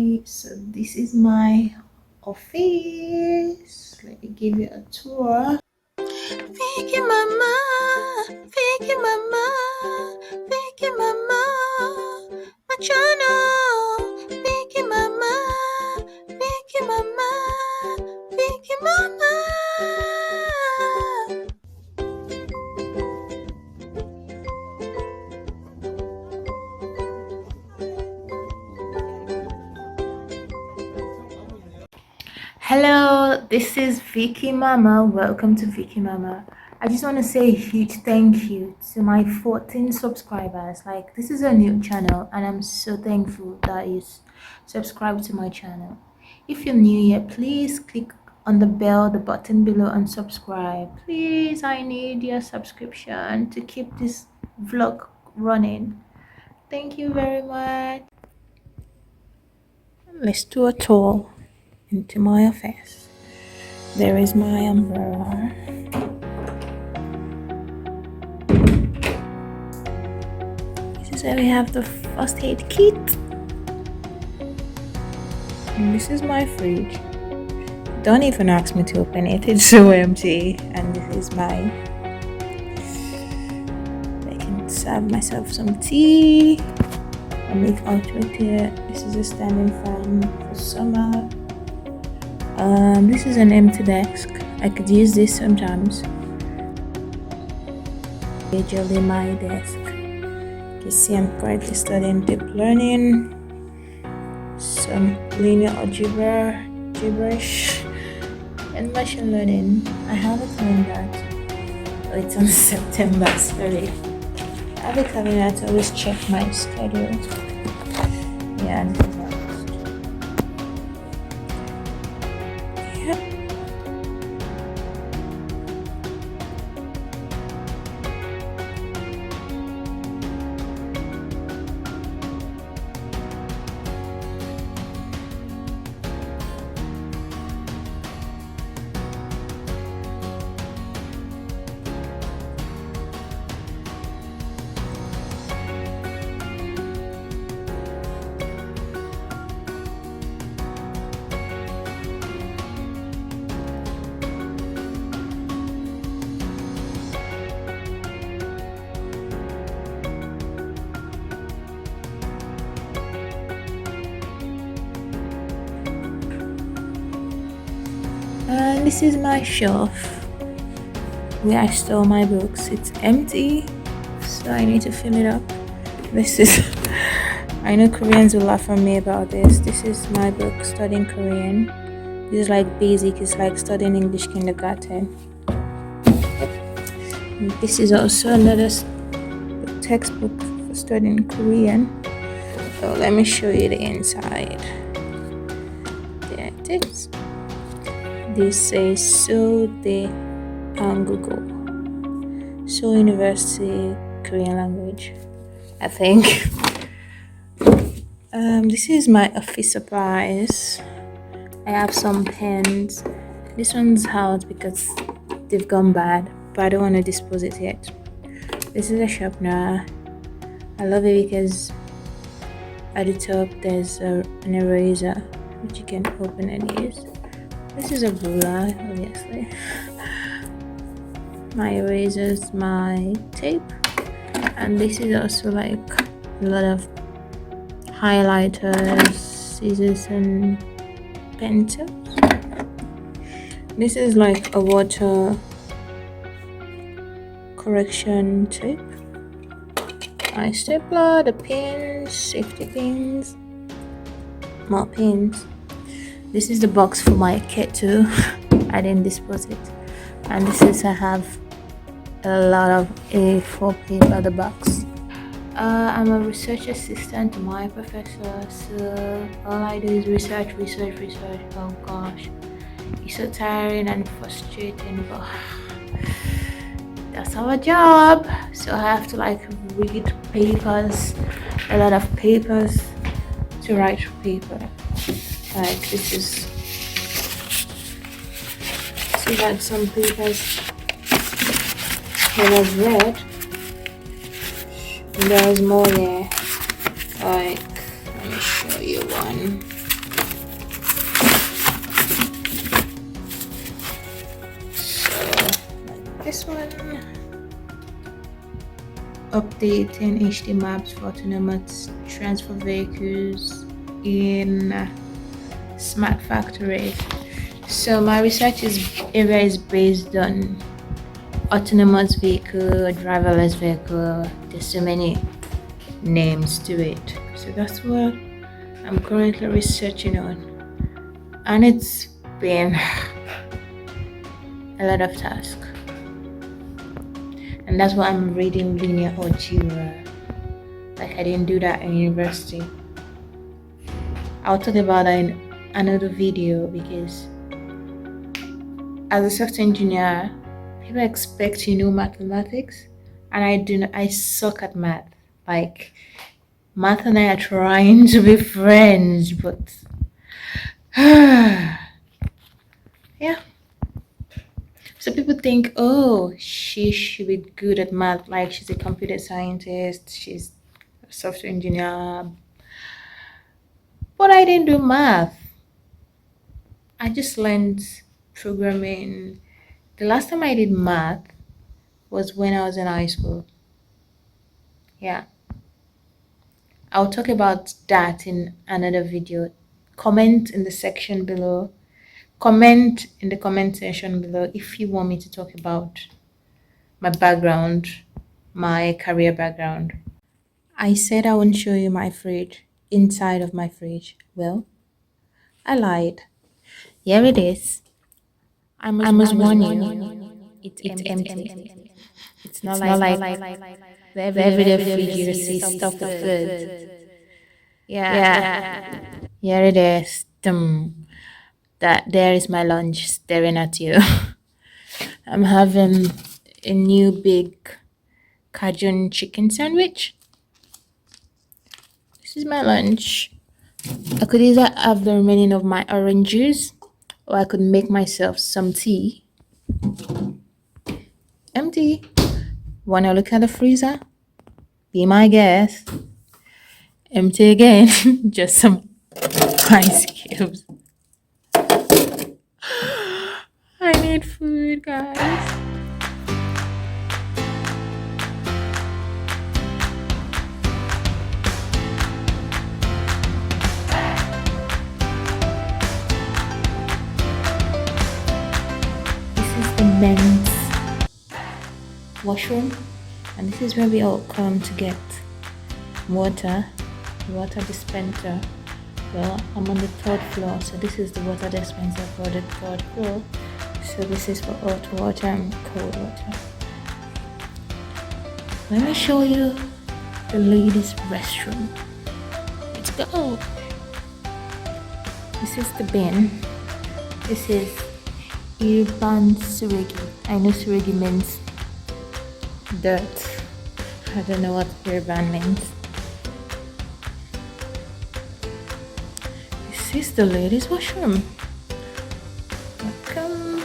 So this is my office. Let me give you a tour. VickkyMama, VickkyMama, VickkyMama, my channel. VickkyMama, VickkyMama, VickkyMama. Hello, this is VickkyMama. Welcome to VickkyMama. I just want to say a huge thank you to my 14 subscribers. Like, this is a new channel and I'm so thankful that you subscribe to my channel. If you're new here, please click on the button below and subscribe. Please, I need your subscription to keep this vlog running. Thank you very much. Let's do a tour into my office. There is my umbrella. This is where we have the first aid kit. And this is my fridge. Don't even ask me to open it, it's so empty. And this is my, I can serve myself some tea. I'll make outfit here. This is a standing fan for summer. This is an empty desk. I could use this sometimes. Usually my desk. You can see I'm currently studying deep learning, some linear algebra, gibberish, and machine learning. I have a calendar. Oh, it's on September, sorry. I have a calendar to always check my schedule. Yeah, this is and this is my shelf where I store my books. It's empty, so I need to fill it up. This is, I know Koreans will laugh at me about this. This is my book, Studying Korean. This is like basic, it's like studying English kindergarten. And this is also another textbook for studying Korean. So let me show you the inside. There it is. This says ʟɪ괜ᴜᴜ, Seoul University Korean language, I think. This is my office supplies. I have some pens. This one's out because they've gone bad, but I don't want to dispose it yet. This is a sharpener. I love it because at the top there's an eraser which you can open and use. This is a ruler, obviously. My erasers, my tape, and this is also like a lot of highlighters, scissors, and pencils. This is like a water correction tape. My stapler, the pins, safety pins, more pins. This is the box for my kettle. I didn't dispose it. And this is, I have a lot of A4 paper at the box. I'm a research assistant to my professor, so all I do is research. Oh gosh, it's so tiring and frustrating, but that's our job. So I have to like read papers, a lot of papers, to write paper. Like this is like some papers that I've read, and there's more there. Like, let me show you one. This one, updating HD maps for autonomous transfer vehicles in smart factories. So my research area is based on autonomous vehicle, driverless vehicle. There's so many names to it. So that's what I'm currently researching on, and it's been a lot of tasks. And that's why I'm reading linear algebra. Like I didn't do that in university. I'll talk about that in another video, because as a software engineer, people expect you know mathematics, and I do not. I suck at math. Like math and I are trying to be friends, but yeah. So people think, oh, she should be good at math, like she's a computer scientist, she's a software engineer. But I didn't do math. I just learned programming. The last time I did math was when I was in high school. Yeah. I'll talk about that in another video. Comment in the section below. Comment in the comment section below if you want me to talk about my background, my career background. I said I wouldn't show you my fridge, inside of my fridge. Well, I lied. Here it is. I must warn you, it's empty. It's not like the everyday fridge you see stuff with food. Yeah. Here it is. That there is my lunch staring at you. I'm having a new big Cajun chicken sandwich. This is my lunch. I could either have the remaining of my orange juice, or I could make myself some tea. Empty. Wanna look at the freezer? Be my guest. Empty again. Just some ice cubes. I need food, guys. This is the men's washroom, and this is where we all come to get water dispenser. Well, I'm on the 3rd floor, so this is the water dispenser for the 3rd floor. So this is for hot water and cold water. Let me show you the ladies' restroom. Let's go. This is the bin. This is ɪṛᴛᴜᴅᴇ. I know surigi means dirt. I don't know what ɪṛᴛ means. This is the ladies' washroom. Welcome.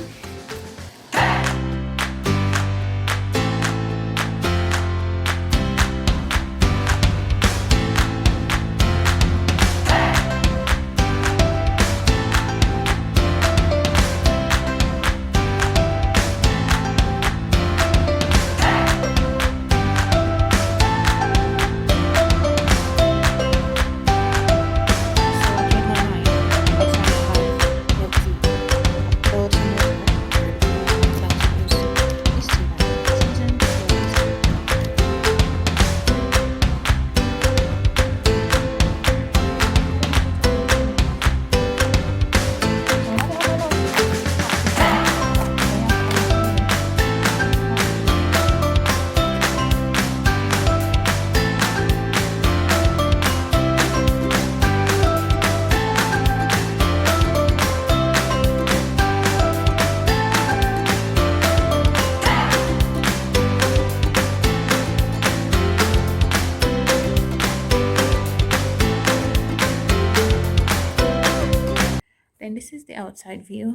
Then this is the outside view.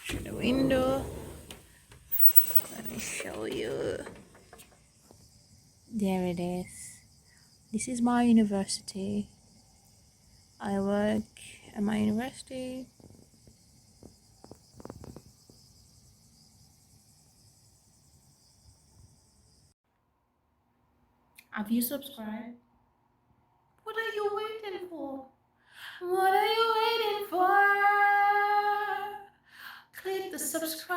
Through the window. Let me show you. There it is. This is my university. I work at my university. Have you subscribed? What are you waiting for? What are you waiting for? Click the subscribe